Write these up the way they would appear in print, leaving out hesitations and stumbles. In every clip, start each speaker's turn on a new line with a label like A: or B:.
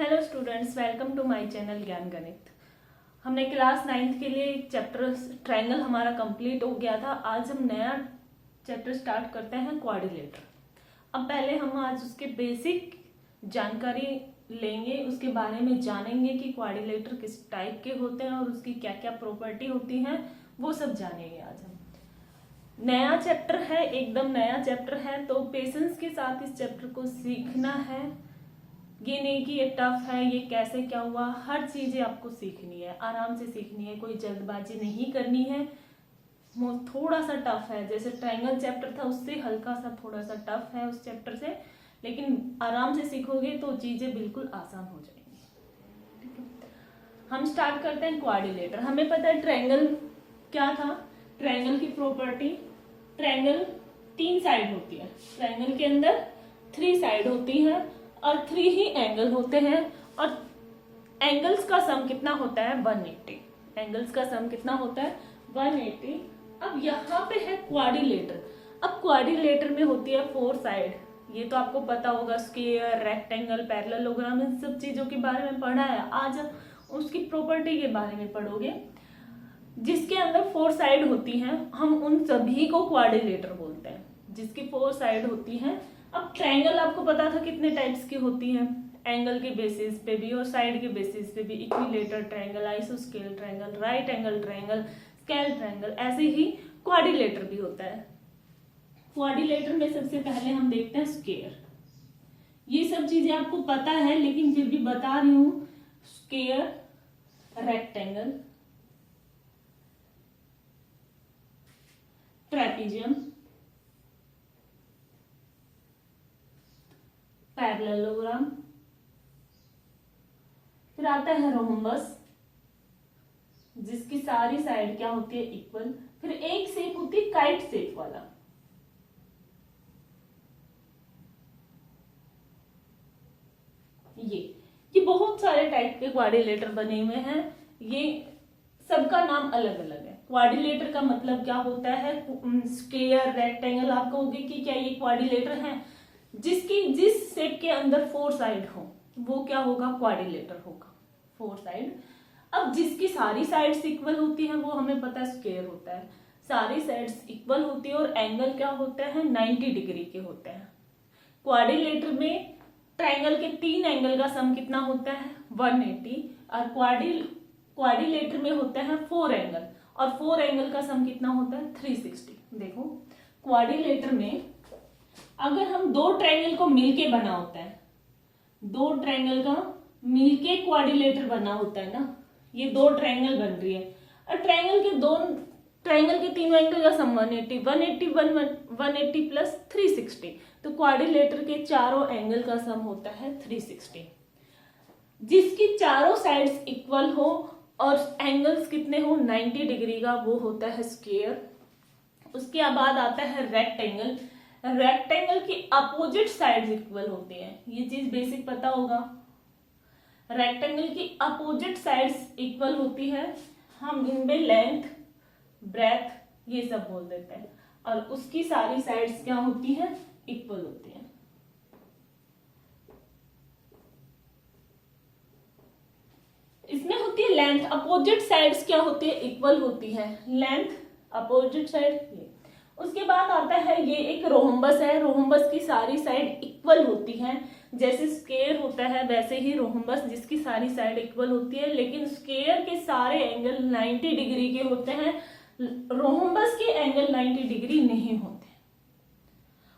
A: Hello students, welcome to my channel Gyan Ganit. हमने class 9th के लिए चैप्टर ट्रायंगल हमारा कंप्लीट हो गया था। आज हम नया चैप्टर स्टार्ट करते हैं, क्वाड्रिलेटर। अब पहले हम आज उसके बेसिक जानकारी लेंगे, उसके बारे में जानेंगे कि क्वाड्रिलेटर किस टाइप के होते हैं और उसकी क्या क्या प्रॉपर्टी होती हैं, वो सब जानेंगे आज हम। नया चैप्टर है, एकदम नया चैप्टर है, तो पेशेंस के साथ इस चैप्टर को सीखना है। ये नहीं कि ये टफ है, ये कैसे क्या हुआ, हर चीजें आपको सीखनी है, आराम से सीखनी है, कोई जल्दबाजी नहीं करनी है। थोड़ा सा टफ है, जैसे ट्रायंगल चैप्टर था उससे हल्का सा थोड़ा सा टफ है उस चैप्टर से, लेकिन आराम से सीखोगे तो चीजें बिल्कुल आसान हो जाएंगी। ठीक है, हम स्टार्ट करते हैं क्वाड्रिलेटर। हमें पता है ट्रायंगल क्या था, ट्रायंगल की प्रॉपर्टी, ट्रायंगल 3 साइड होती है, ट्रायंगल के अंदर 3 साइड होती है और 3 ही एंगल होते हैं, और एंगल्स का सम कितना होता है 180। एंगल्स का सम कितना होता है 180। अब यहाँ पे है क्वाड्रिलेटर। अब क्वाड्रिलेटर में होती है 4 साइड, ये तो आपको पता होगा, स्क्वायर, रेक्टेंगल, पैरेललोग्राम, इन सब चीजों के बारे में पढ़ा है। आज उसकी प्रॉपर्टी के बारे में पढ़ोगे। जिसके अंदर 4 साइड होती हैं, हम उन सभी को क्वाड्रिलेटर बोलते हैं, जिसकी 4 साइड होती हैं। अब ट्रायंगल आपको पता था कितने टाइप्स की होती हैं, एंगल के बेसिस पे भी और साइड के बेसिस पे भी। इक्विलेटर ट्रायंगल, आइसोस्केल triangle, right angle triangle, scalene triangle, ऐसे ही क्वाड्रिलेटर भी होता है। क्वाड्रिलेटर में सबसे पहले हम देखते हैं स्क्वायर। ये सब चीजें आपको पता है, लेकिन फिर भी बता रही हूं। स्क्वायर, रेक्टेंगल, ट्रेपीजियम, पैरेललोग्राम, फिर आता है रोम्बस, जिसकी सारी साइड क्या होती है इक्वल। फिर एक शेप होती है काइट शेप वाला, ये बहुत सारे टाइप के क्वाड्रिलेटर बने हुए हैं। ये सबका नाम अलग अलग है। क्वाड्रिलेटर का मतलब क्या होता है, स्क्वायर, रेक्टेंगल, आप कहोगे कि क्या ये क्वाड्रिलेटर है, जिस शेप के अंदर 4 साइड हो वो क्या होगा, क्वाड्रिलेटर होगा, 4 साइड। अब जिसकी सारी साइड्स इक्वल होती हैं वो हमें पता है स्क्वायर होता है। सारी साइड्स इक्वल होती है और एंगल क्या होता है 90 डिग्री के होते हैं। क्वाड्रिलेटर में ट्रायंगल के 3 एंगल का सम कितना होता है 180, और क्वाड्रिलेटर में होता है 4 एंगल, और 4 एंगल का सम कितना होता है 360। देखो, क्वाड्रिलेटर में अगर हम 2 ट्रायंगल को मिलके बना होता है, 2 ट्रायंगल का मिलके क्वाड्रिलेटर बना होता है ना, ये 2 ट्रायंगल बन रही है, और ट्रायंगल के तीनों एंगल का सम 180, 180 प्लस 360, तो क्वाड्रिलेटर के चारों एंगल का सम होता है 360। जिसकी चारों साइड्स इक्वल हो और एंगल्स कितने हो 90 डिग्री का, वो होता है स्क्वायर। उसके बाद आता है रेक्टेंगल। रेक्टेंगल की अपोजिट साइड्स इक्वल होती हैं, ये चीज बेसिक पता होगा। रेक्टेंगल की अपोजिट साइड्स इक्वल होती है, हम इनमें लेंथ, ब्रेथ ये सब बोल देते हैं, और उसकी सारी साइड्स क्या होती हैं इक्वल होती हैं। इसमें होती है लेंथ, अपोजिट साइड्स क्या होती है इक्वल होती है, लेंथ, अपोजिट साइड ये। उसके बाद आता है ये एक रोम्बस है, रोम्बस की सारी साइड इक्वल होती हैं। जैसे स्क्वायर होता है वैसे ही रोम्बस, जिसकी सारी साइड इक्वल होती है, लेकिन स्क्वायर के सारे एंगल 90 डिग्री के होते हैं, रोम्बस के एंगल 90 डिग्री नहीं होते।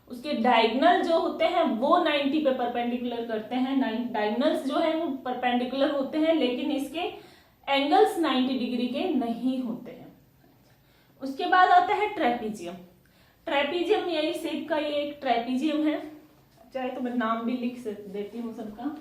A: उसके डायगोनल जो होते हैं वो 90 पे परपेंडिकुलर करते हैं, डायगोनल्स जो है वो परपेंडिकुलर होते हैं, लेकिन इसके एंगल्स 90 डिग्री के नहीं होते हैं। उसके बाद आता है ट्रेपीजियम। ट्रेपीजियम यही शेप का ये एक ट्रेपीजियम है, चाहे तो मैं नाम भी लिख देती हूँ सबका।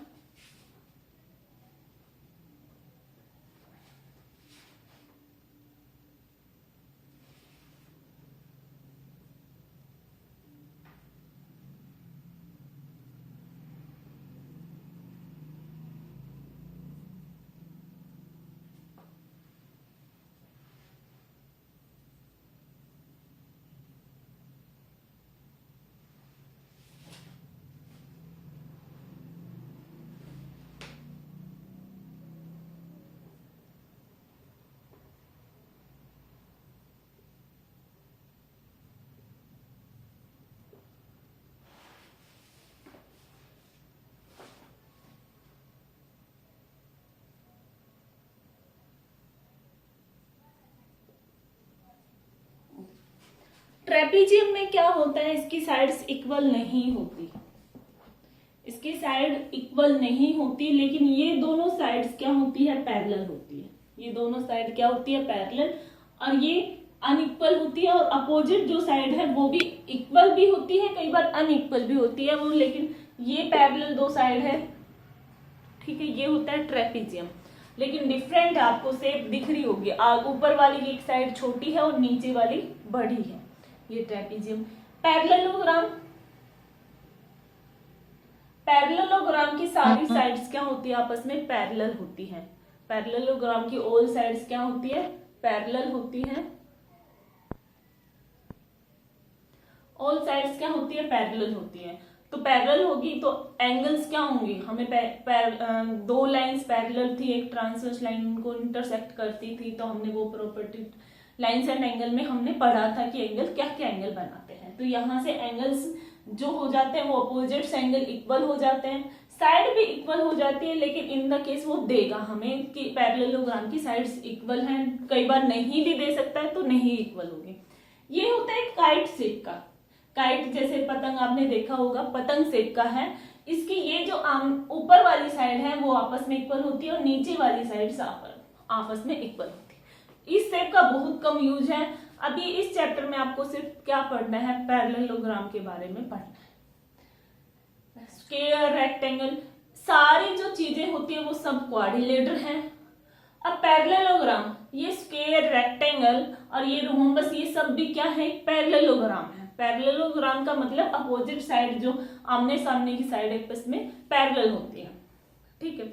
A: ट्रेपीजियम में क्या होता है, इसकी साइड्स इक्वल नहीं होती, इसकी साइड इक्वल नहीं होती, लेकिन ये दोनों साइड्स क्या होती है, पैरेलल होती है। ये दोनों साइड क्या होती है, पैरेलल, और ये अनइक्वल होती है। और अपोजिट जो साइड है वो भी इक्वल भी होती है, कई बार अनइक्वल भी होती है वो, लेकिन ये पैरेलल दो साइड है, ठीक है। ये होता है ट्रेपीजियम, लेकिन डिफरेंट आपको शेप दिख रही होगी, ऊपर वाली एक साइड छोटी है और नीचे वाली बड़ी है, ये ट्रेपीजियम। पैरेललोग्राम, पैरेललोग्राम की सारी साइड्स क्या होती है, आपस में पैरेलल होती हैं। पैरेललोग्राम की ऑल साइड्स क्या होती है, पैरेलल होती हैं। ऑल साइड्स क्या होती है, पैरेलल होती है। तो पैरेलल होगी तो एंगल्स क्या होंगे, हमें दो लाइंस पैरेलल थी, एक ट्रांसवर्स लाइन उनको इंटरसेक्ट करती थी, तो हमने वो प्रॉपर्टी लाइंस एंड एंगल में हमने पढ़ा था कि एंगल क्या क्या एंगल बनाते हैं। तो यहाँ से एंगल्स जो हो जाते हैं वो अपोजिट्स एंगल इक्वल हो जाते हैं, साइड भी इक्वल हो जाती है, लेकिन इन द केस वो देगा हमें कि पैरेललोग्राम की साइड्स इक्वल हैं। कई बार नहीं भी दे सकता है तो नहीं इक्वल होगी। ये होता है काइट शेप का, काइट जैसे पतंग आपने देखा होगा, पतंग शेप का है। इसकी ये जो ऊपर वाली साइड है वो आपस में इक्वल होती है और नीचे वाली साइड आपस में इक्वल होती है। इस शेप का बहुत कम यूज है। अभी इस चैप्टर में आपको सिर्फ क्या पढ़ना है, पैरेललोग्राम के बारे में पढ़ना है। स्क्वायर, रेक्टेंगल, सारी जो चीजें होती है वो सब क्वाड्रिलेटर हैं। अब पैरेललोग्राम, ये स्क्वायर, रेक्टेंगल और ये रोम्बस, ये सब भी क्या है, पैरेललोग्राम है। पैरेललोग्राम का मतलब अपोजिट साइड, जो आमने सामने की साइड आपस में पैरेलल होती है, ठीक है।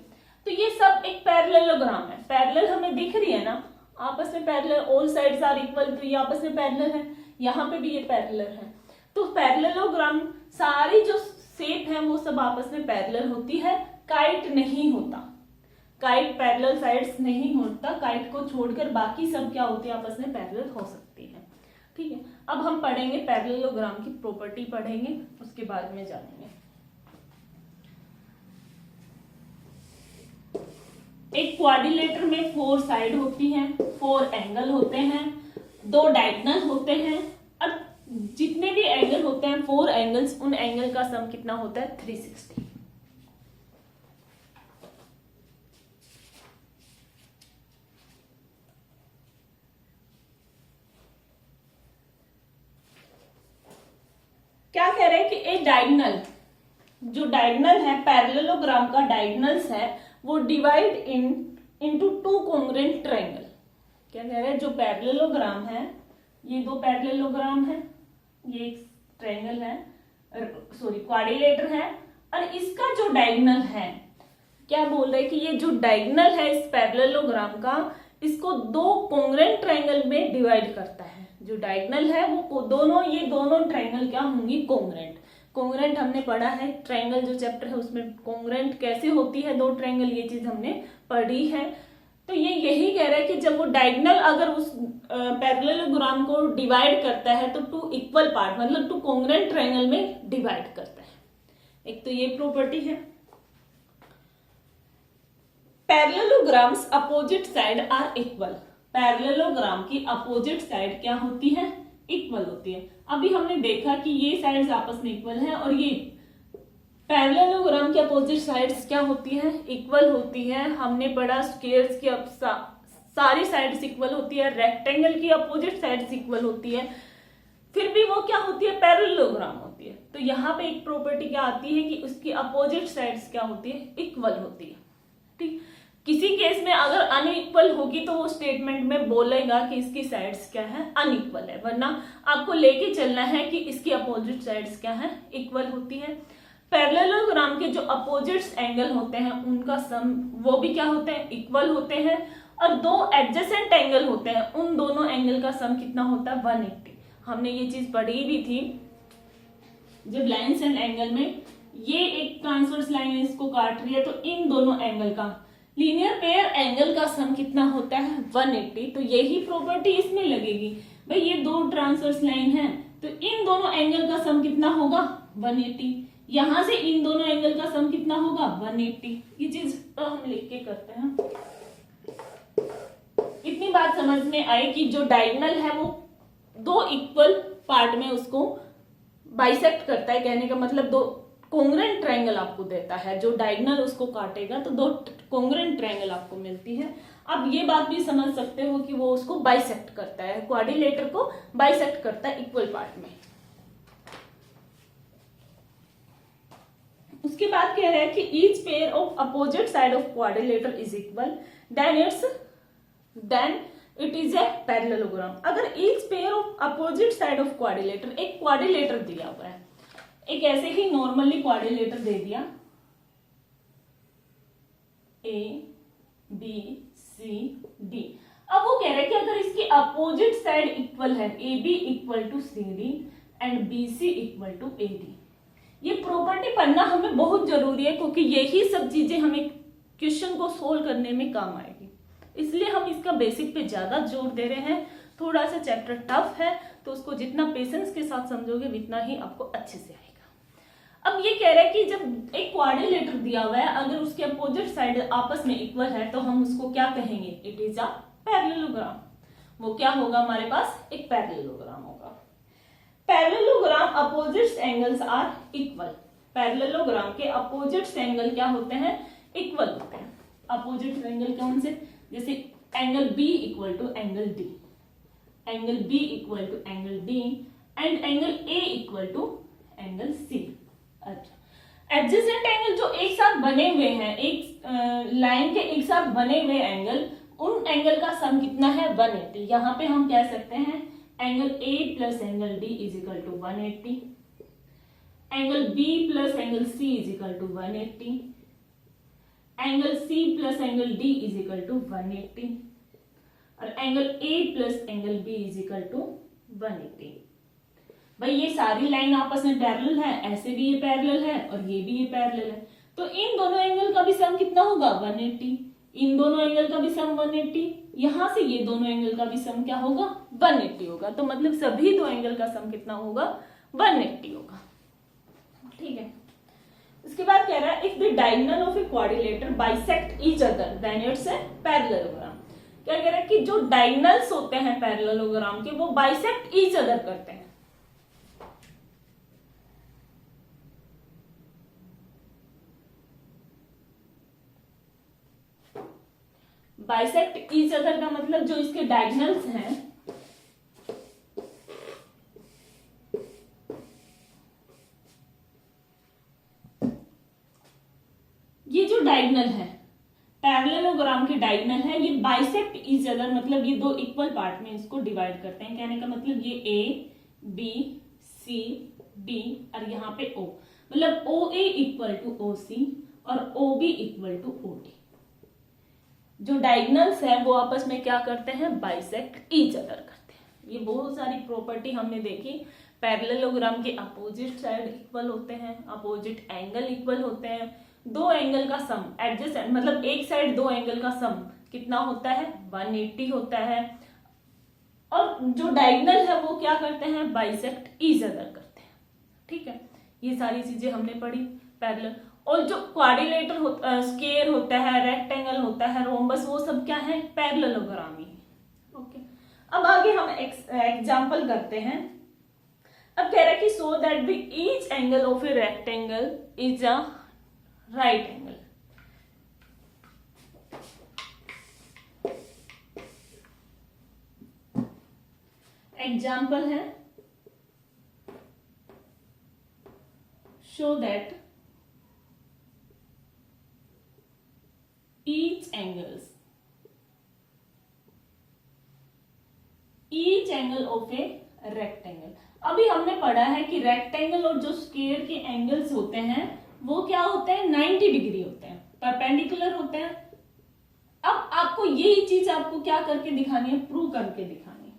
A: तो ये सब एक पैरेललोग्राम है। पैरेलल हमें दिख रही है ना, आपस में parallel, all sides are equal, तो ये आपस में पैरेलल है, यहाँ पे भी ये पैरेलल है। तो पैरेललोग्राम सारी जो शेप है वो सब आपस में पैरेलल होती है। काइट नहीं होता, काइट पैरेलल साइड्स नहीं होता, काइट को छोड़कर बाकी सब क्या होती है, आपस में पैरेलल हो सकती है, ठीक है। अब हम पढ़ेंगे पैरेललोग्राम की प्रॉपर्टी पढ़ेंगे, उसके बाद में जानेंगे। एक क्वाड्रिलेटर में 4 साइड होती हैं, 4 एंगल होते हैं, 2 डायगोनल होते हैं, और जितने भी एंगल होते हैं 4 एंगल्स, उन एंगल का सम कितना होता है, 360। क्या कह रहे हैं कि एक डायगोनल, जो डायगोनल है पैरेललोग्राम का डायगोनल्स है वो डिवाइड इनटू 2 कॉन्ग्रुएंट ट्रायंगल। क्या कह रहे हैं, जो पैरेललोग्राम है, ये 2 पैरेललोग्राम है, ये एक ट्रायंगल है, सॉरी क्वाड्रिलेटर है, और इसका जो डायगोनल है, क्या बोल रहे हैं कि ये जो डायगोनल है इस पैरेललोग्राम का, इसको 2 कॉन्ग्रुएंट ट्रायंगल में डिवाइड करता है। जो डायगोनल है वो दोनों, ये दोनों ट्रायंगल क्या होंगी, कॉन्ग्रुएंट। कॉन्ग्रुएंट हमने पढ़ा है, ट्रायंगल जो चैप्टर है उसमें कॉन्ग्रुएंट कैसे होती है 2 ट्रायंगल, ये चीज हमने पढ़ी है। तो ये यही कह रहा है कि जब वो डायगोनल अगर उस पैरेललोग्राम को डिवाइड करता है तो 2 इक्वल पार्ट, मतलब 2 कॉन्ग्रुएंट ट्रायंगल में डिवाइड करता है। एक तो ये प्रॉपर्टी है। Parallelograms opposite side are equal, parallelogram की अपोजिट साइड क्या होती है, इक्वल होती है। अभी हमने देखा कि ये साइड्स आपस में इक्वल है, और ये पैरेललोग्राम की अपोजिट साइड्स क्या होती है, इक्वल होती है। हमने पढ़ा स्क्वायर्स की सारी साइड्स इक्वल होती है, रेक्टेंगल की अपोजिट साइड्स इक्वल होती है, फिर भी वो क्या होती है, पैरेललोग्राम होती है। तो यहाँ पे एक प्रॉपर्टी क्या आती है कि उसकी अपोजिट साइड्स क्या होती है, इक्वल होती है, ठीक। किसी केस में अगर अनइक्वल होगी तो वो स्टेटमेंट में बोलेगा कि इसकी साइड्स क्या है, अनइक्वल है, वरना आपको लेके चलना है कि इसकी अपोजिट साइड्स क्या है, इक्वल होती है। पैरेललोग्राम के जो अपोजिट्स एंगल होते हैं उनका सम वो भी क्या होते हैं, इक्वल होते हैं, और 2 एडजेसेंट एंगल होते हैं, उन दोनों एंगल का सम कितना होता है, 180। हमने ये चीज पढ़ी भी थी जब लाइन्स एंड एंगल में, ये एक ट्रांसवर्स लाइन इसको काट रही है, तो इन दोनों एंगल का लीनियर पेयर एंगल का सम कितना होता है, 180। तो यही प्रॉपर्टी इसमें लगेगी, भाई ये 2 ट्रांसवर्स लाइन है तो इन दोनों एंगल का सम कितना होगा, 180। यहां से इन दोनों एंगल का सम कितना होगा, 180। ये चीज तो हम लिख के करते हैं। इतनी बात समझ में आई कि जो डायगोनल है वो 2 इक्वल पार्ट में उसको बाइसेक्ट करता है, कहने का मतलब दो कॉन्ग्रुएंट ट्रायंगल आपको देता है, जो डायगोनल उसको काटेगा तो दो कॉन्ग्रुएंट ट्रायंगल आपको मिलती है। अब ये बात भी समझ सकते हो कि वो उसको बाइसेक्ट करता है, क्वाड्रिलेटर को बाइसेक्ट करता है इक्वल पार्ट में। उसके बाद कह रहा है कि each pair of opposite side of quadrilateral is equal, then it is a parallelogram. अगर each pair of opposite side of quadrilateral, एक क्वाड्रिलेटर दिया हुआ है, एक ऐसे ही नॉर्मली क्वाड्रिलेटर दे दिया ए बी सी डी। अब वो कह रहे हैं कि अगर इसकी अपोजिट साइड इक्वल है, A B equal to C D and B C equal to A D. ये प्रॉपर्टी पढ़ना हमें बहुत जरूरी है, क्योंकि यही सब चीजें हमें क्वेश्चन को सोल्व करने में काम आएगी, इसलिए हम इसका बेसिक पे ज्यादा जोर दे रहे हैं। थोड़ा सा चैप्टर टफ है, तो उसको जितना पेशेंस के साथ समझोगे उतना ही आपको अच्छे से आएगा। अब ये कह रहे हैं कि जब एक क्वाड्रिलेटर दिया हुआ है, अगर उसके अपोजिट साइड आपस में इक्वल है तो हम उसको क्या कहेंगे, इट इज अ पैरेललोग्राम। वो क्या होगा, हमारे पास एक पैरेललोग्राम होगा। Parallelogram opposite angles are equal. Parallelogram के अपोजिट एंगल क्या होते हैं, इक्वल होते हैं। अपोजिट एंगल कौन से, जैसे angle B equal to angle D, angle B equal to angle D and angle A equal to angle C. अच्छा, एडजेसेंट एंगल जो एक साथ बने हुए हैं, एक लाइन के एक साथ बने हुए एंगल, उन एंगल का सम कितना है, 180। यहाँ पे हम कह सकते हैं angle A plus angle D is equal to 180, angle B plus angle C is equal to 180, angle C plus angle D is equal to 180 और angle A plus angle B is equal to 180। भाई ये सारी line आपस में parallel है, ऐसे भी ये पैरेलल है और ये भी ये पैरेलल है, तो इन दोनों एंगल का भी सम कितना होगा, 180। इन दोनों एंगल का भी सम 180, यहां से ये दोनों एंगल का भी सम क्या होगा, 180 होगा। तो मतलब सभी दो एंगल का सम कितना होगा, 180 होगा। ठीक है, इसके बाद कह रहा है if the diagonal of A quadrilateral bisect each other than it's a parallelogram. क्या कह रहा है कि जो डायगोनल्स होते हैं पैरेललोग्राम के, वो बाइसेक्ट ईच अदर करते हैं। बाइसेक्ट ईच अदर का मतलब जो इसके डायगोनल्स हैं, ये जो डायगोनल है पैरेललोग्राम के डायगोनल है, ये बाइसेक्ट ईच अदर मतलब ये दो इक्वल पार्ट में इसको डिवाइड करते हैं। कहने का मतलब ये ए बी सी डी और यहाँ पे ओ, मतलब ओ ए इक्वल टू ओ सी और O B equal to O D. जो डायगोनल्स है वो आपस में क्या करते हैं, बाइसेक्ट ईच अदर करते हैं। ये बहुत सारी प्रॉपर्टी हमने देखी। पैरेललोग्राम के अपोजिट साइड इक्वल होते हैं, अपोजिट एंगल इक्वल होते हैं, दो एंगल का सम एडजेसेंट मतलब एक साइड दो एंगल का सम कितना होता है, 180 होता है, और जो डायगोनल है वो क्या करते हैं, बाइसेक्ट ईच अदर करते हैं। ठीक है, ये सारी चीजें हमने पढ़ी पैरेलल। और जो क्वाड्रिलेटर होता, स्क्वायर होता है, रेक्टेंगल होता है, रोम्बस, वो सब क्या है, पैरेललोग्राम ही। ओके, अब आगे हम एग्जांपल करते हैं। अब कह रहा है कि so that the each angle of a rectangle is a right angle. Example है, show that each angle of a rectangle। अभी हमने पढ़ा है कि रेक्टेंगल और जो स्क्वायर के एंगल्स होते हैं वो क्या होते हैं, 90 डिग्री होते हैं, परपेंडिकुलर होते हैं। अब आपको यही चीज आपको क्या करके दिखानी है, प्रूव करके दिखानी है।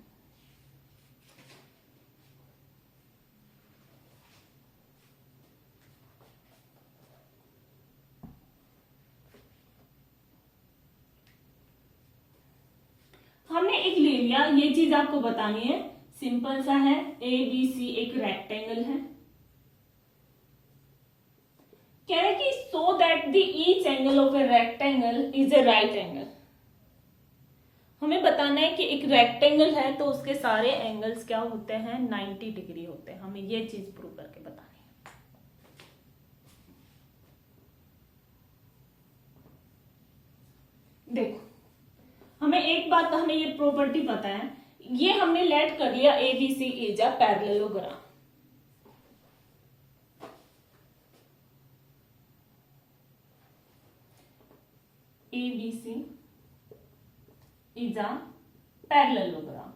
A: हमने एक ले लिया, ये चीज आपको बतानी है, सिंपल सा है। ए बी सी एक रेक्टेंगल है, कह रहे कि so that the each angle of a rectangle is a right angle. हम हमें बताना है कि एक रेक्टेंगल है तो उसके सारे एंगल्स क्या होते हैं, 90 डिग्री होते हैं। हमें ये चीज प्रूव करके बतानी है। देखो, हमें एक बात, हमें ये प्रॉपर्टी पता है, ये हमने लेट कर लिया ABC is a parallelogram. ABC is a parallelogram.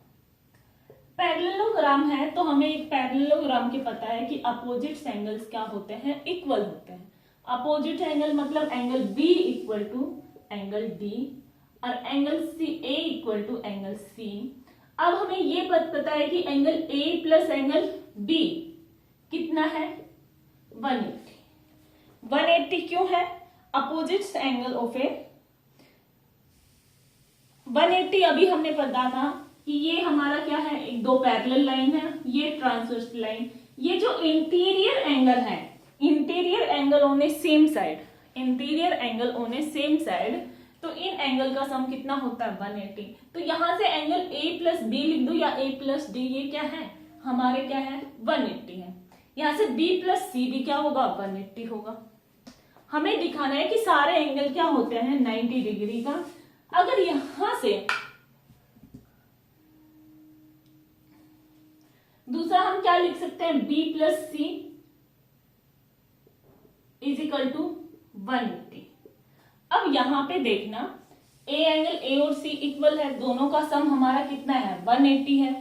A: Parallelogram है तो हमें एक पैरेललोग्राम के पता है कि अपोजिट एंगल्स क्या होते हैं, इक्वल होते हैं। अपोजिट एंगल मतलब angle B equal to angle D और angle A equal to angle C। अब हमें ये पता है कि angle A plus angle B कितना है, 180। 180 क्यों है, अपोजिट एंगल ऑफ ए 180 अभी हमने पता था कि ये हमारा क्या है, एक दो पैरेलल लाइन है, ये ट्रांसवर्स लाइन। ये जो इंटीरियर एंगल है, interior angle on A same side, interior angle on A same side, तो इन एंगल का सम कितना होता है, 180। तो यहां से एंगल A प्लस B लिख दो या A प्लस D, ये क्या है हमारे, क्या है 180 है। यहां से B प्लस C भी क्या होगा, 180 होगा। हमें दिखाना है कि सारे एंगल क्या होते हैं, 90 डिग्री का। अगर यहां से दूसरा हम क्या लिख सकते हैं, B plus C is equal to 180। अब यहां पे देखना, A एंगल A और C इक्वल है, दोनों का सम हमारा कितना है, 180 है।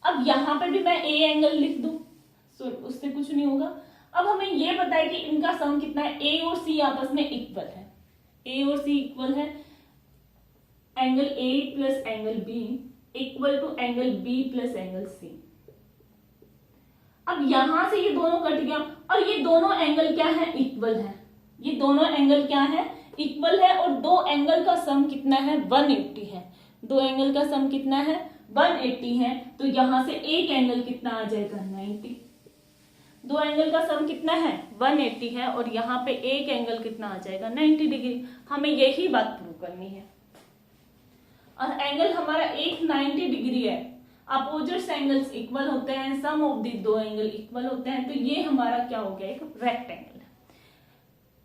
A: अब यहां पे भी मैं A एंगल लिख दूं, उससे कुछ नहीं होगा। अब हमें ये पता है कि इनका सम कितना है, A और C आपस में इक्वल है, A और C इक्वल है। Angle A plus angle B equal to angle B plus angle C। अब यहां से ये दोनों कट गया और ये दोनों एंगल क्या है, इक्वल है। ये दोनों एंगल क्या है, इक्वल है। और दो एंगल का सम कितना है, 180 है। दो एंगल का सम कितना है, 180 है। तो यहां से एक एंगल कितना आ जाएगा, 90। दो एंगल का सम कितना है, 180 है और यहाँ पे एक एंगल कितना आ जाएगा, 90 डिग्री। हमें यही बात प्रूव करनी है। और एंगल हमारा एक 90 डिग्री है, अपोजिट एंगल्स इक्वल होते हैं, सम ऑफ दी दो एंगल इक्वल होते हैं। तो ये हमारा क्या हो गया, एक रेक्टेंगल।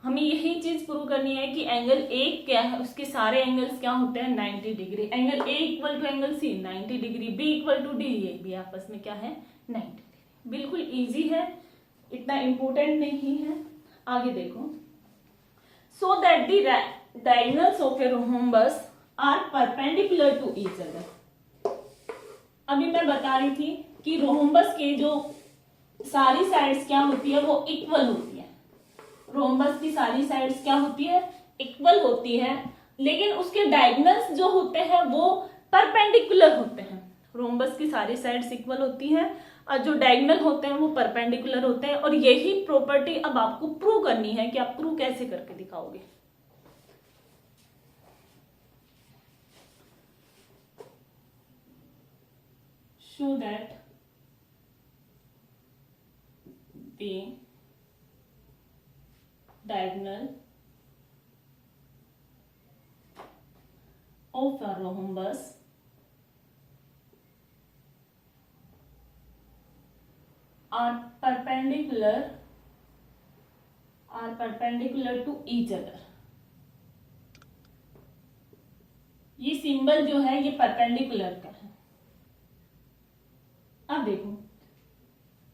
A: हमें यही चीज प्रूव करनी है कि एंगल एक क्या है, उसके सारे एंगल्स क्या होते हैं, 90 degree. Angle A equal to angle C 90 degree, B equal to D, ये भी आपस में क्या है, 90 डिग्री। बिल्कुल इजी है, इतना इंपॉर्टेंट नहीं है। आगे देखो, so that the diagonals of a rhombus are perpendicular to each other. अभी मैं बता रही थी कि रोम्बस के जो सारी साइड्स क्या होती है, वो इक्वल होती है। रोम्बस की सारी साइड्स क्या होती है, इक्वल होती है, लेकिन उसके डायगोनल्स जो होते हैं वो परपेंडिकुलर होते हैं। रोम्बस की सारी साइड्स इक्वल होती हैं और जो डायगोनल होते हैं वो परपेंडिकुलर होते हैं। और यही प्रॉपर्टी अब आपको प्रूव करनी है कि आप प्रूव कैसे करके दिखाओगे। show that the diagonal of a rhombus are perpendicular to each other। ये सिंबल जो है ये परपेंडिकुलर का है। अब देखो,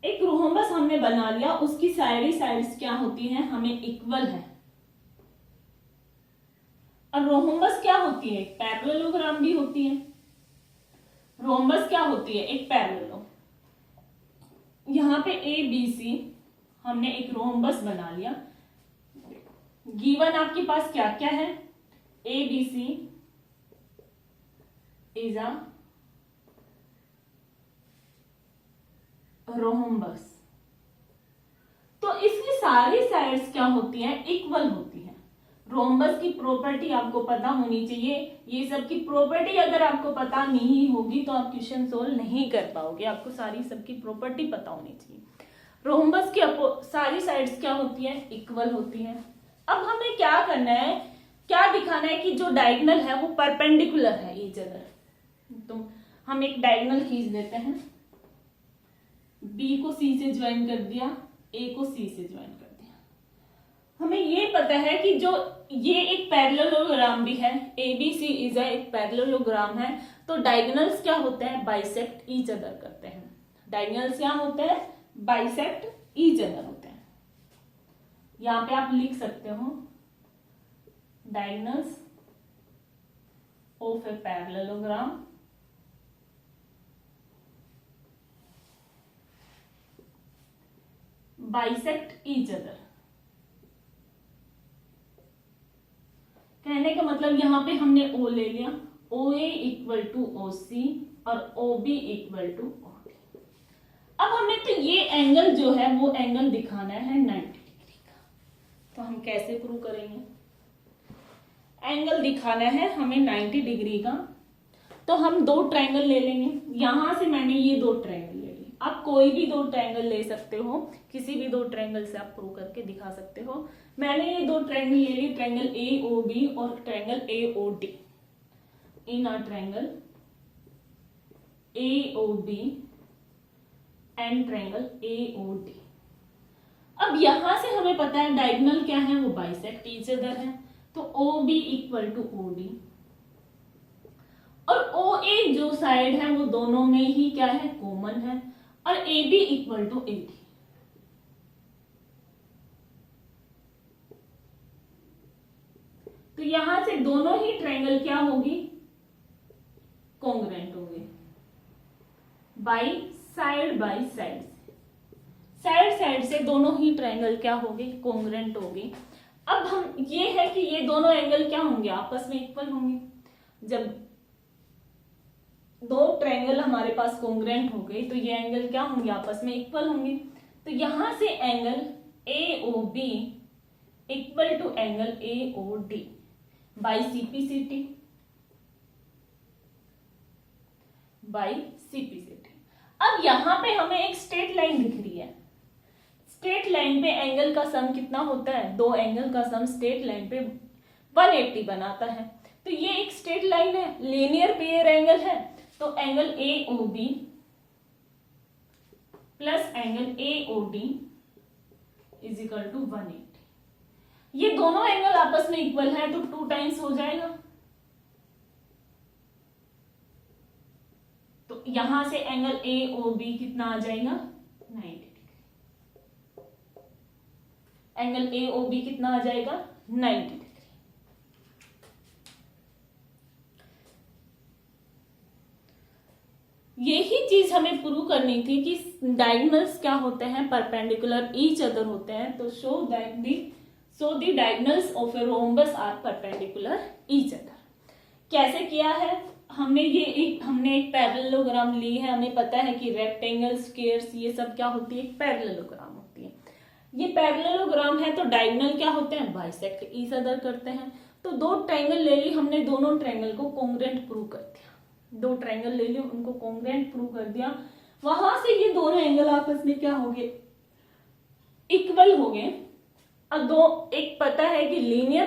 A: एक रोम्बस हमने बना लिया, उसकी सारी साइड्स क्या होती हैं, हमें इक्वल है। और रोम्बस क्या होती है, एक पैरेललोग्राम भी होती है। रोम्बस क्या होती है, एक पैरेललोग्राम। यहां पे ABC हमने एक रोम्बस बना लिया। गिवन आपके पास क्या क्या है, ABC इज अ रोम्बस। तो इसकी सारी साइड्स क्या होती हैं, इक्वल होती हैं। रोम्बस की प्रॉपर्टी आपको पता होनी चाहिए। ये सब की प्रॉपर्टी अगर आपको पता नहीं होगी तो आप क्वेश्चन सोल्व नहीं कर पाओगे। आपको सारी सबकी प्रॉपर्टी पता होनी चाहिए। रोम्बस की सारी साइड्स क्या होती हैं, इक्वल होती हैं। अब हमें क्या करना है क्या दिखाना है कि जो डायगोनल है वो परपेंडिकुलर है ईच अदर। तो हम एक डायगोनल खींच देते हैं, बी को सी से ज्वाइन कर दिया, ए को सी से ज्वाइन कर दिया। हमें ये पता है कि जो ये एक पैरेललोग्राम भी है, ABC इज एक पैरेललोग्राम है, तो डायगोनल्स क्या होते हैं, बाइसेक्ट ईच अदर करते हैं। डायगोनल्स क्या होते हैं, बाइसेक्ट ईच अदर होते हैं। यहां पे आप लिख सकते हो diagonals of a parallelogram bisect each other. कहने का मतलब यहां पे हमने O ले लिया, OA इक्वल टू OC और OB इक्वल टू OD। अब हमें तो ये एंगल जो है वो एंगल दिखाना है 90 डिग्री का। तो हम कैसे प्रूव करेंगे, एंगल दिखाना है हमें 90 डिग्री का, तो हम दो ट्रायंगल ले लेंगे। यहां से मैंने ये दो ट्रायंगल ले लिए, आप कोई भी दो ट्रायंगल ले सकते हो, किसी भी दो ट्रायंगल से आप प्रूव करके दिखा सकते हो। मैंने ये दो ट्रायंगल ले लिए, ट्रायंगल AOB और triangle AOD। In a triangle AOB and triangle AOD। अब यहां से हमें पता है डायगोनल क्या है, वो बाइसेक्ट ईच अदर है, तो OB इक्वल टू OD और OA जो साइड है वो दोनों में ही क्या है, कॉमन है, और AB इक्वल टू AD। तो यहां से दोनों ही ट्रायंगल क्या होगी, कॉन्ग्रुएंट होंगे बाय साइड साइड से दोनों ही ट्रायंगल क्या होगी, कॉन्ग्रुएंट होगी। अब हम ये है कि ये दोनों एंगल क्या होंगे, आपस में इक्वल होंगे। जब दो ट्रायंगल हमारे पास कॉन्ग्रुएंट हो गए तो ये एंगल क्या होंगे, आपस में इक्वल होंगे। तो यहां से angle AOB equal to angle AOD by CPCT by CPCT। अब यहां पे हमें एक स्ट्रेट लाइन दिख रही है, स्ट्रेट लाइन पे एंगल का सम कितना होता है, दो एंगल का सम स्ट्रेट लाइन पे 180 बनाता है। तो ये एक स्ट्रेट लाइन है, लीनियर पेयर एंगल है, तो angle AOB plus angle AOD is equal to 180। ये दोनों एंगल आपस में इक्वल है तो 2 टाइम्स हो जाएगा। तो यहां से एंगल AOB कितना आ जाएगा, 90 डिग्री। एंगल AOB कितना आ जाएगा, 90 डिग्री। यही चीज हमें प्रूव करनी थी कि डायगोनल्स क्या होते हैं, परपेंडिकुलर ईच अदर होते हैं। तो show the diagonals of a rhombus are perpendicular each other. कैसे किया है, हमने एक पैरेललोग्राम ली है। हमें पता है कि रेक्टेंगल, स्क्वायर्स ये सब क्या होती है, पैरेललोग्राम होती है। ये पैरेललोग्राम है तो डायगोनल क्या होते हैं, बाइसेक्ट ईच अदर करते हैं। तो दो ट्रायंगल ले ली हमने, दोनों ट्रायंगल को कॉन्ग्रुएंट प्रूव कर दिया। दो ट्रायंगल ले लियो, उनको कॉन्ग्रुएंट प्रूव कर दिया। वहां से ये दोनों एंगल आपस में क्या हो गए, इक्वल हो गए। अब दो, एक पता है कि लीनियर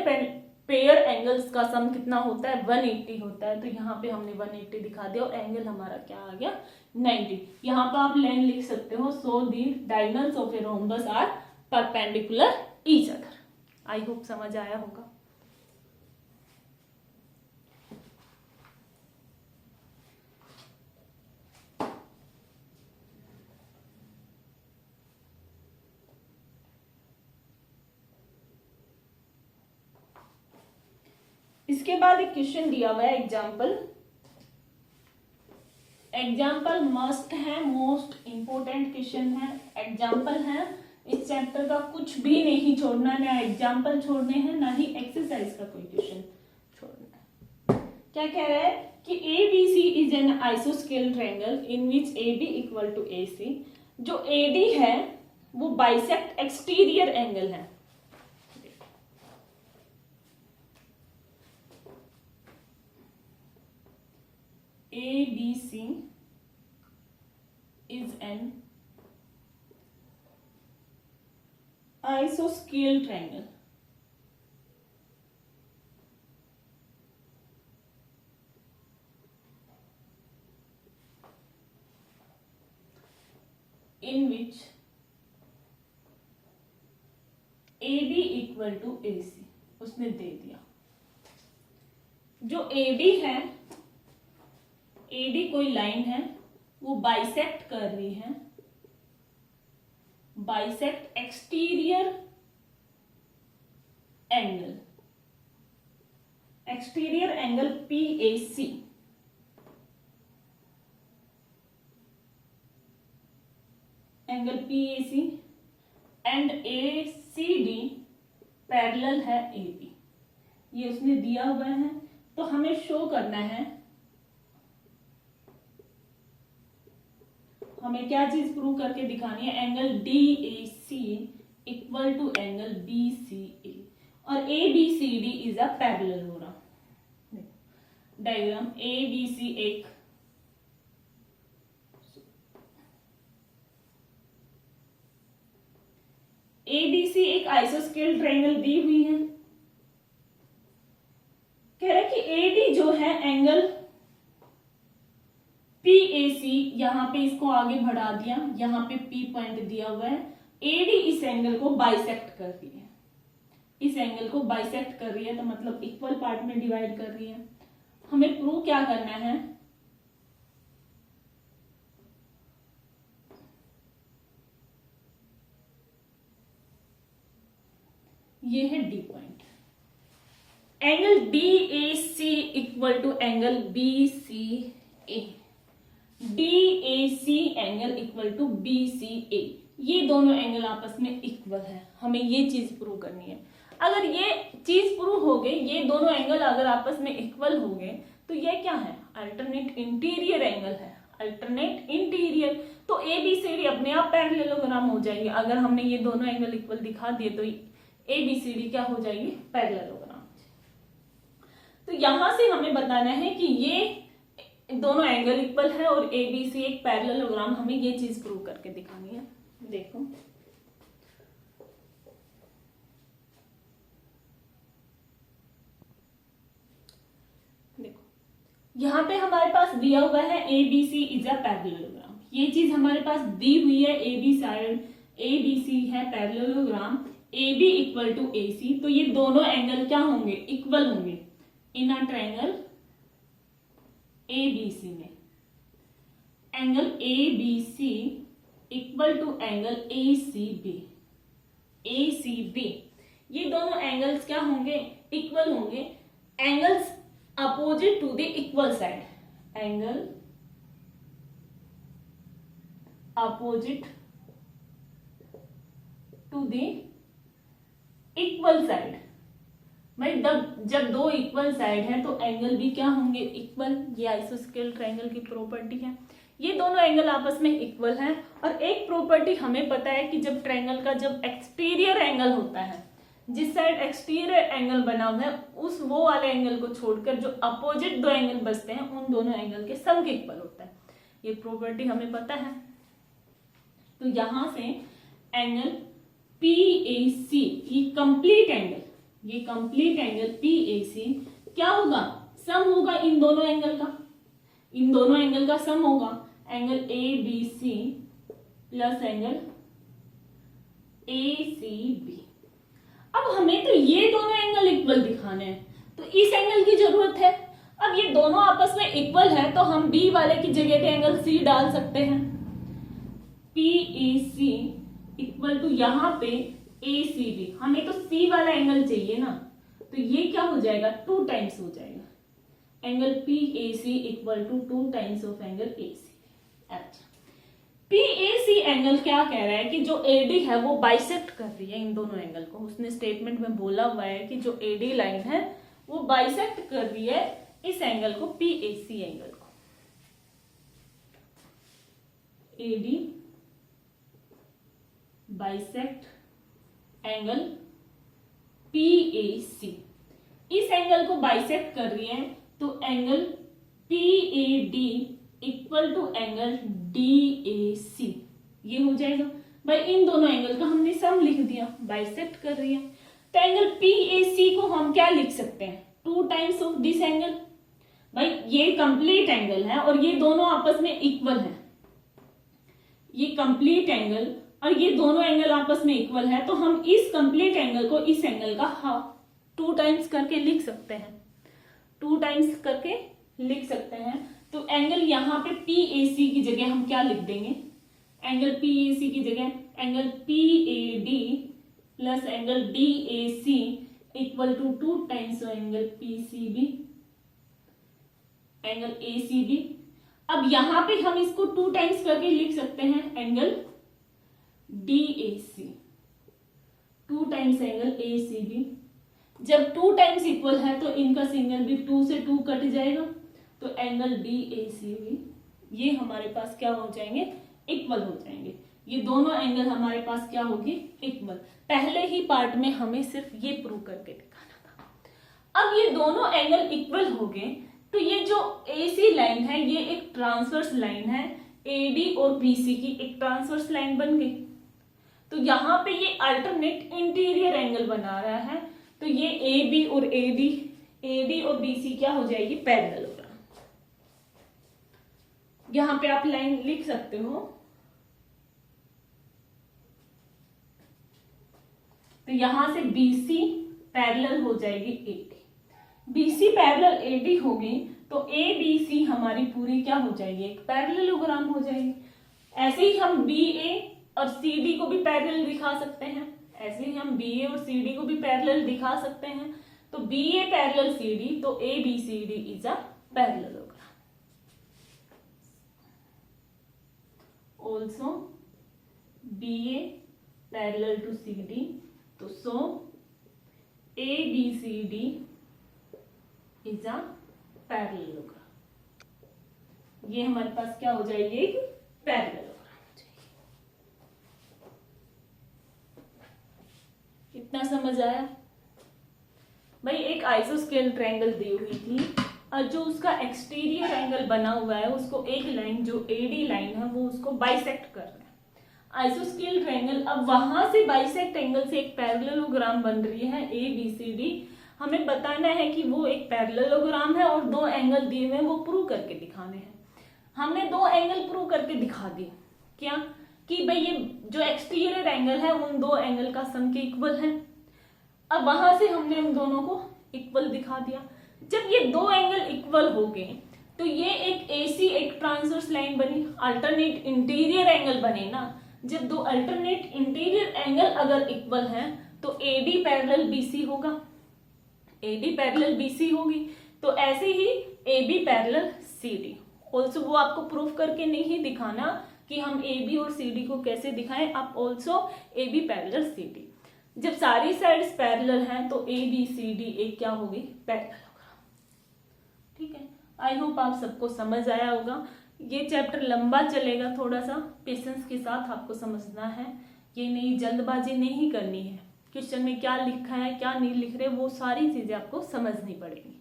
A: पेयर एंगल्स का सम कितना होता है, 180 होता है। तो यहाँ पे हमने 180 दिखा दिया और एंगल हमारा क्या आ गया, 90। यहाँ पे आप लाइन लिख सकते हो, so the diagonals of a rhombus are perpendicular each other. I hope समझ आया होगा। इसके बाद एक क्वेश्चन दिया हुआ है, एग्जाम्पल मस्ट है, मोस्ट इंपोर्टेंट क्वेश्चन है। एग्जाम्पल है, इस चैप्टर का कुछ भी नहीं छोड़ना, ना एग्जाम्पल छोड़ने हैं ना ही एक्सरसाइज का कोई क्वेश्चन छोड़ना है। क्या कह रहा है कि ABC इज एन आइसोस्केल triangle in which AB equal to AC। जो AD है वो बाइसेक्ट एक्सटीरियर एंगल है। ABC is an isosceles triangle in which AB equal to AC, उसने दे दिया। जो AD है, AD कोई लाइन है, वो बाइसेक्ट कर रही है, bisect exterior angle, exterior angle PAC, angle PAC and ACD parallel है AB, ये उसने दिया हुआ है। तो हमें शो करना है, हमें क्या चीज प्रूव करके दिखानी है, angle DAC equal to angle BCA और ABCD is a parallelogram. Diagram ABC एक ABC एक आइसोस्केल ट्रायंगल दी हुई है। कह रहा है कि AD जो है एंगल PAC, यहां पे इसको आगे बढ़ा दिया, यहां पे P पॉइंट दिया हुआ है, AD इस एंगल को बाइसेक्ट कर रही है, इस एंगल को बाइसेक्ट कर रही है, तो मतलब इक्वल पार्ट में डिवाइड कर रही है। हमें प्रूव क्या करना है, ये है D point, angle DAC equal to angle BCA, DAC angle equal to BCA, ये दोनों एंगल आपस में इक्वल है। हमें ये चीज प्रूव करनी है। अगर ये चीज प्रूव हो गई, ये दोनों एंगल अगर आपस में इक्वल हो गए, तो ये क्या है, अल्टरनेट इंटीरियर एंगल है, अल्टरनेट इंटीरियर। तो ABCD अपने आप पैरेललोग्राम हो जाएगी। अगर हमने ये दोनों एंगल इक्वल दिखा दिए तो ABCD क्या हो जाएगी, पैरेललोग्राम। तो यहां से हमें बताना है कि ये दोनों एंगल इक्वल है और ABC एक पैरेललोग्राम, हमें ये चीज प्रूव करके दिखानी है। देखो यहां पे हमारे पास दिया हुआ है ABC इज अ पैरेललोग्राम, ये चीज हमारे पास दी हुई है, AB साइड ABC है parallelogram, AB equal to AC, तो ये दोनों एंगल क्या होंगे, इक्वल होंगे इन अ ट्रायंगल ABC में। Angle ABC equal to angle ACB, ACB, ये दोनों एंगल्स क्या होंगे, इक्वल होंगे, angles opposite to the equal side, angle opposite to the equal side. भाई जब दो इक्वल साइड है तो एंगल भी क्या होंगे, इक्वल। ये आइसोस्केल ट्रायंगल की प्रॉपर्टी है, ये दोनों एंगल आपस में इक्वल है। और एक प्रॉपर्टी हमें पता है कि जब ट्रायंगल का जब एक्सटीरियर एंगल होता है, जिस साइड एक्सटीरियर एंगल बना हुआ है, उस वो वाले एंगल को छोड़कर जो अपोजिट दो एंगल बचते हैं, उन दोनों एंगल के सम के इक्वल होता है। ये प्रॉपर्टी हमें पता है। तो यहां से एंगल PAC, ये कंप्लीट एंगल, ये कंप्लीट एंगल PAC क्या होगा, सम होगा इन दोनों एंगल का, इन दोनों एंगल का सम होगा, angle ABC plus angle ACB। अब हमें तो ये दोनों एंगल इक्वल दिखाने हैं, तो इस एंगल की जरूरत है। अब ये दोनों आपस में इक्वल है तो हम B वाले की जगह पे एंगल C डाल सकते हैं, PAC इक्वल टू यहाँ पे ACB। हमें तो C वाला एंगल चाहिए ना, तो ये क्या हो जाएगा, 2 टाइम्स हो जाएगा, angle PAC equal to 2 times of angle ACB। अच्छा, PAC एंगल क्या कह रहा है कि जो AD है वो बाइसेक्ट कर रही है इन दोनों एंगल को। उसने स्टेटमेंट में बोला हुआ है कि जो AD लाइन है वो बाइसेक्ट कर रही है इस एंगल को, PAC एंगल को। AD बाइसेक्ट एंगल PAC, इस एंगल को बाइसेक्ट कर रही है, तो angle PAD equal to angle DAC, ये हो जाएगा। भाई इन दोनों एंगल का हमने सम लिख दिया, बाइसेक्ट कर रही है, तो एंगल PAC को हम क्या लिख सकते हैं, 2 टाइम्स ऑफ दिस एंगल। भाई ये कंप्लीट एंगल है और ये दोनों आपस में इक्वल है, ये कंप्लीट एंगल और ये दोनों एंगल आपस में इक्वल है, तो हम इस कंप्लीट एंगल को इस एंगल का हाफ 2 टाइम्स करके लिख सकते हैं, 2 टाइम्स करके लिख सकते हैं। तो एंगल यहाँ पे PAC की जगह हम क्या लिख देंगे, एंगल PAC की जगह angle PAD plus angle DAC equal to 2 times angle PCB angle ACB। अब यहां पे हम इसको 2 टाइम्स करके लिख सकते हैं angle DAC, 2 times angle ACB। जब 2 टाइम्स इक्वल है तो इनका सिंगल भी 2 से 2 कट जाएगा, तो एंगल DACB ये हमारे पास क्या हो जाएंगे, इक्वल हो जाएंगे। ये दोनों एंगल हमारे पास क्या होगी, इक्वल। पहले ही पार्ट में हमें सिर्फ ये प्रूव करके दिखाना था। अब ये दोनों एंगल इक्वल हो गए, तो ये जो AC लाइन है ये एक ट्रांसवर्स लाइन है, AD और BC की एक ट्रांसवर्स लाइन बन गई। तो यहाँ पे ये अल्टरनेट इंटीरियर एंगल बना रहा है, तो ये AB और AD और BC क्या हो जाएगी, पैरेलल होगा। यहाँ पे आप लाइन लिख सकते हो, तो यहां से BC पैरेलल हो जाएगी AD, BC पैरेलल AD होगी, तो ABC हमारी पूरी क्या हो जाएगी, एक पैरेललोग्राम हो जाएगी। ऐसे ही हम BA और CD को भी पैरेलल दिखा सकते हैं, ऐसे ही हम BA और CD को भी पैरेलल दिखा सकते हैं। तो BA पैरेलल CD, तो ABCD is a parallelogram. Also BA parallel to CD, तो so ABCD is a parallelogram. ये हमारे पास क्या हो जाएगी, एक पैरेललोग्राम हो जाएगी। इतना समझ आया भाई। एक आइसोस्केल ट्रायंगल दी हुई थी और जो उसका एक्सटीरियर एंगल बना हुआ है उसको एक लाइन जो AD लाइन है वो उसको बाइसेक्ट कर रहा है। आइसोस्केल ट्रायंगल, अब वहां से बाइसेक्ट एंगल से एक पैरेललोग्राम बन रही है ABCD। हमें बताना है कि वो एक पैरेललोग्राम है और 2 एंगल दिए हुए हैं, वो प्रूव करके दिखाने हैं। हमने 2 एंगल प्रूव करके दिखा दिए, क्या कि भाई ये जो एक्सटीरियर एंगल है उन 2 एंगल का सम के इक्वल है। अब वहां से हमने उन दोनों को इक्वल दिखा दिया। जब ये 2 एंगल इक्वल हो गए तो ये एक AC एक ट्रांसवर्स लाइन बनी, अल्टरनेट इंटीरियर एंगल बने ना। जब 2 अल्टरनेट इंटीरियर एंगल अगर इक्वल हैं तो AD पैरेलल BC होगा, AD पैरेलल BC होगी, तो ऐसे ही AB पैरेलल CD। ऑल्सो वो आपको प्रूफ करके नहीं दिखाना कि हम AB और CD को कैसे दिखाएं, आप ऑल्सो AB पैरेलल CD। जब सारी साइड्स पैरेलल हैं तो ABCD एक क्या होगी, पैरेलल होगा। ठीक है, आई होप आप सबको समझ आया होगा। ये चैप्टर लंबा चलेगा, थोड़ा सा पेशेंस के साथ आपको समझना है। ये नहीं, जल्दबाजी नहीं करनी है। क्वेश्चन में क्या लिखा है क्या नहीं लिख रहे, वो सारी चीजें आपको समझनी पड़ेगी।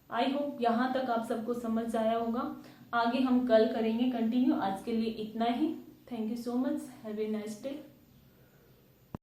A: आई होप यहाँ तक आप सबको समझ आया होगा। आगे हम कल करेंगे कंटिन्यू। आज के लिए इतना ही। Thank you so much. Have a nice day.